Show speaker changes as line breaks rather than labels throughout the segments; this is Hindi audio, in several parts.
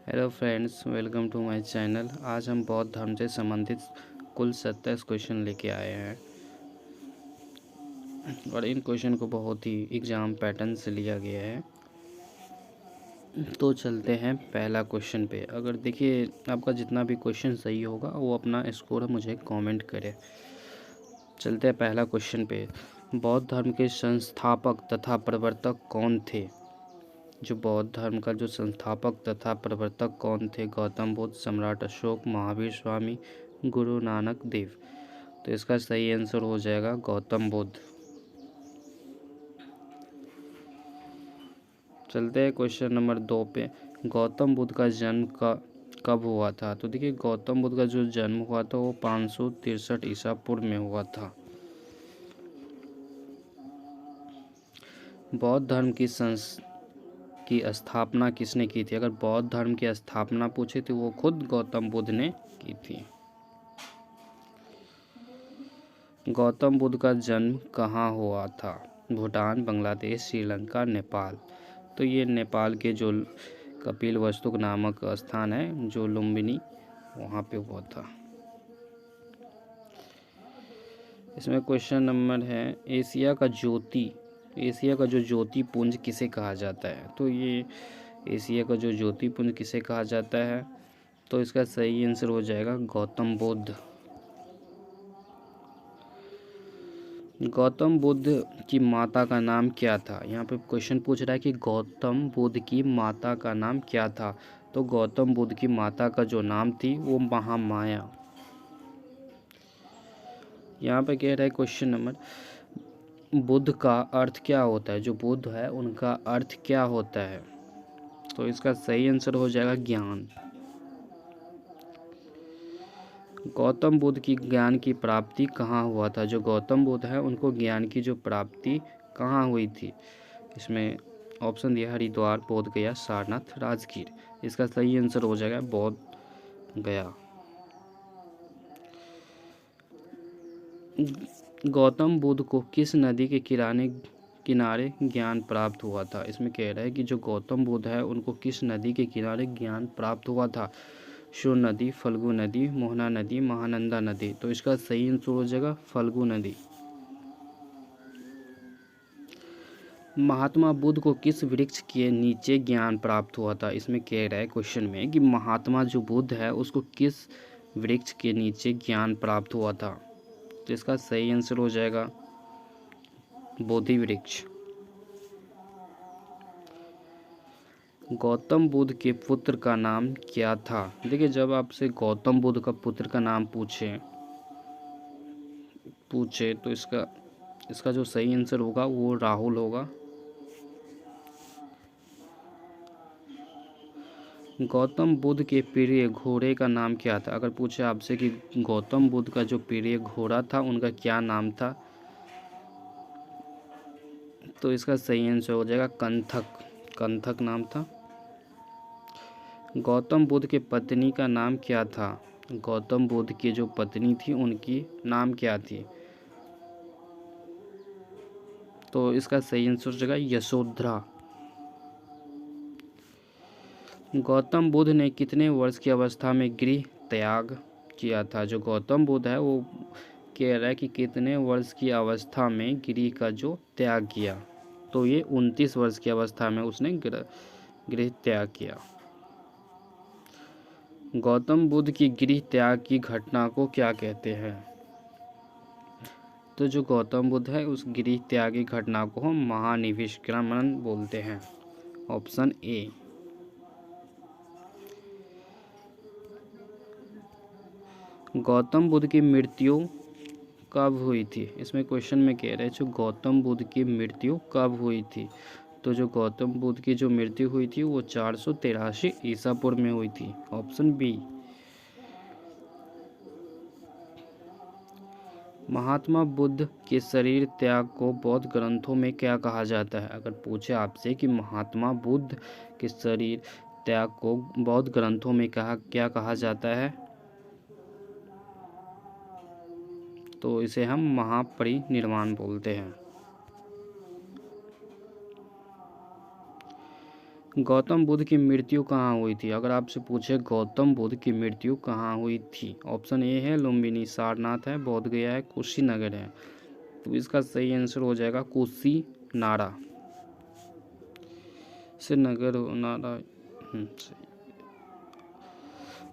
Hello friends, welcome to my channel. आज हम बौद्ध धर्म से संबंधित कुल 27 क्वेश्चन लेके आए हैं और इन क्वेश्चन को बहुत ही एग्ज़ाम पैटर्न से लिया गया है। तो चलते हैं पहला क्वेश्चन पे। अगर देखिए आपका जितना भी क्वेश्चन सही होगा वो अपना स्कोर मुझे कमेंट करें। चलते हैं पहला क्वेश्चन पे। बौद्ध धर्म के संस्थापक तथा प्रवर्तक कौन थे? जो बौद्ध धर्म का जो संस्थापक तथा प्रवर्तक कौन थे? गौतम बुद्ध, सम्राट अशोक, महावीर स्वामी, गुरु नानक देव। तो इसका सही आंसर हो जाएगा गौतम बुद्ध। चलते हैं क्वेश्चन नंबर 2 पे। गौतम बुद्ध का जन्म कब हुआ था? तो देखिए गौतम बुद्ध का जो जन्म हुआ था वो 563 ईसा पूर्व में हुआ था। बौद्ध धर्म की स्थापना किसने की थी? अगर बौद्ध धर्म की स्थापना पूछे तो वो खुद गौतम बुद्ध ने की थी। गौतम बुद्ध का जन्म कहाँ हुआ था? भूटान, बांग्लादेश, श्रीलंका, नेपाल। तो ये नेपाल के जो कपिलवस्तु नामक स्थान है, जो लुम्बिनी, वहाँ पे हुआ था। इसमें क्वेश्चन नंबर है, एशिया का जो ज्योति पुंज किसे कहा जाता है? तो ये एशिया का जो ज्योति पुंज किसे कहा जाता है? तो इसका सही आंसर हो जाएगा गौतम बुद्ध। गौतम बुद्ध की माता का नाम क्या था? यहाँ पे क्वेश्चन पूछ रहा है कि गौतम बुद्ध की माता का नाम क्या था? तो गौतम बुद्ध की माता का जो नाम थी वो महामाया। यहाँ पे कह रहा है क्वेश्चन नंबर, बुद्ध का अर्थ क्या होता है? जो बुद्ध है उनका अर्थ क्या होता है? तो इसका सही आंसर हो जाएगा ज्ञान। गौतम बुद्ध की ज्ञान की प्राप्ति कहाँ हुआ था? जो गौतम बुद्ध है उनको ज्ञान की जो प्राप्ति कहाँ हुई थी? इसमें ऑप्शन दिया हरिद्वार, बोध गया, सारनाथ, राजगीर। इसका सही आंसर हो जाएगा बोध गया। गौतम बुद्ध को किस नदी के किनारे ज्ञान प्राप्त हुआ था? इसमें कह रहा है कि जो गौतम बुद्ध है उनको किस नदी के किनारे ज्ञान प्राप्त हुआ था? शोर नदी, फल्गु नदी, मोहना नदी, महानंदा नदी। तो इसका सही आंसर हो जाएगा फल्गु नदी। महात्मा बुद्ध को किस वृक्ष के नीचे ज्ञान प्राप्त हुआ था? इसमें कह रहा है क्वेश्चन में कि महात्मा जो बुद्ध है उसको किस वृक्ष के नीचे ज्ञान प्राप्त हुआ था? तो इसका सही आंसर हो जाएगा बोधि वृक्ष। गौतम बुद्ध के पुत्र का नाम क्या था? देखिए जब आपसे गौतम बुद्ध का पुत्र का नाम पूछे तो इसका जो सही आंसर होगा वो राहुल होगा। गौतम बुद्ध के प्रिय घोड़े का नाम क्या था? अगर पूछे आपसे कि गौतम बुद्ध का जो प्रिय घोड़ा था उनका क्या नाम था? तो इसका सही आंसर हो जाएगा कंथक नाम था। गौतम बुद्ध के पत्नी का नाम क्या था? गौतम बुद्ध की जो पत्नी थी उनकी नाम क्या थी? तो इसका सही आंसर हो जाएगा यशोधरा। गौतम बुद्ध ने कितने वर्ष की अवस्था में गृह त्याग किया था? जो गौतम बुद्ध है वो कह रहा है कि कितने वर्ष की अवस्था में गृह का जो त्याग किया? तो ये 29 वर्ष की अवस्था में उसने गृह त्याग किया। गौतम बुद्ध की गृह त्याग की घटना को क्या कहते हैं? तो जो गौतम बुद्ध है उस गृह त्याग की घटना को हम महानिष्क्रमण बोलते हैं। Option A. गौतम बुद्ध की मृत्यु कब हुई थी? इसमें क्वेश्चन में कह रहे हैं जो गौतम बुद्ध की मृत्यु कब हुई थी? तो जो गौतम बुद्ध की जो मृत्यु हुई थी वो 483 ईसा पूर्व में हुई थी। Option B. महात्मा बुद्ध के शरीर त्याग को बौद्ध ग्रंथों में क्या कहा जाता है? अगर पूछे आपसे कि महात्मा बुद्ध के शरीर त्याग को बौद्ध ग्रंथों में क्या कहा जाता है? तो इसे हम महापरिनिर्वाण बोलते हैं। गौतम बुद्ध की मृत्यु कहाँ हुई थी? अगर आपसे पूछे गौतम बुद्ध की मृत्यु कहाँ हुई थी, ऑप्शन ए है लुम्बिनी, सारनाथ है, बोध गया है, कुशीनगर है। तो इसका सही आंसर हो जाएगा कुशीनारा, श्रीनगर नारा। सही।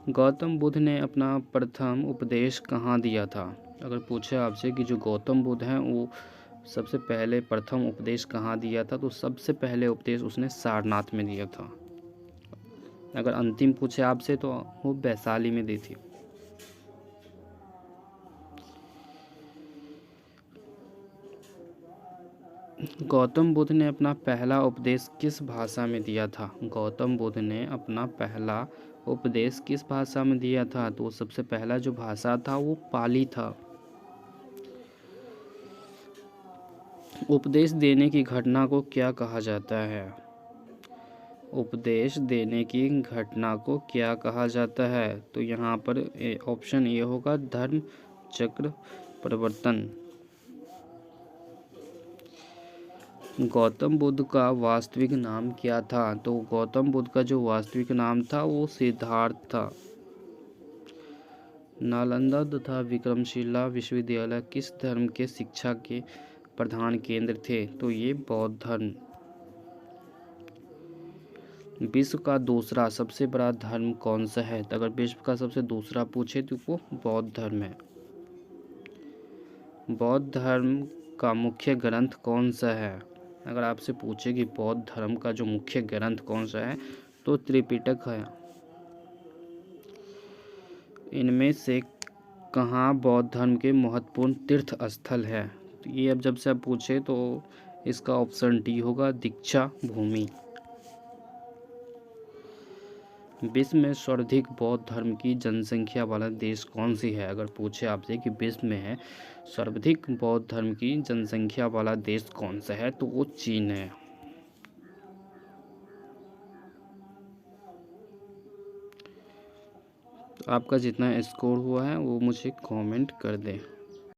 गौतम बुद्ध ने अपना प्रथम उपदेश कहाँ दिया था? अगर पूछे आपसे कि जो गौतम बुद्ध हैं वो सबसे पहले प्रथम उपदेश कहाँ दिया था, तो सबसे पहले उपदेश उसने सारनाथ में दिया था। अगर अंतिम पूछे आपसे तो वो वैशाली में दी थी। गौतम बुद्ध ने अपना पहला उपदेश किस भाषा में दिया था? गौतम बुद्ध ने अपना पहला उपदेश किस भाषा में दिया था? तो सबसे पहला जो भाषा था वो पाली था। उपदेश देने की घटना को क्या कहा जाता है? उपदेश देने की घटना को क्या कहा जाता है? तो यहाँ पर ऑप्शन ए होगा धर्म चक्र परिवर्तन। गौतम बुद्ध का वास्तविक नाम क्या था? तो गौतम बुद्ध का जो वास्तविक नाम था वो सिद्धार्थ था। नालंदा तथा विक्रमशिला विश्वविद्यालय किस धर्म के शिक्षा के प्रधान केंद्र थे? तो ये बौद्ध धर्म। विश्व का दूसरा सबसे बड़ा धर्म कौन सा है? तो अगर विश्व का सबसे दूसरा पूछे तो वो बौद्ध धर्म है। बौद्ध धर्म का मुख्य ग्रंथ कौन सा है? अगर आपसे पूछे कि बौद्ध धर्म का जो मुख्य ग्रंथ कौन सा है, तो त्रिपिटक है। इनमें से कहाँ बौद्ध धर्म के महत्वपूर्ण तीर्थ स्थल है? तो ये अब जब से आप पूछे तो इसका ऑप्शन डी होगा दीक्षा भूमि। विश्व में सर्वाधिक बौद्ध धर्म की जनसंख्या वाला देश कौन सी है? अगर पूछे आपसे कि विश्व में है सर्वाधिक बौद्ध धर्म की जनसंख्या वाला देश कौन सा है, तो वो चीन है। तो आपका जितना स्कोर हुआ है वो मुझे कमेंट कर दें।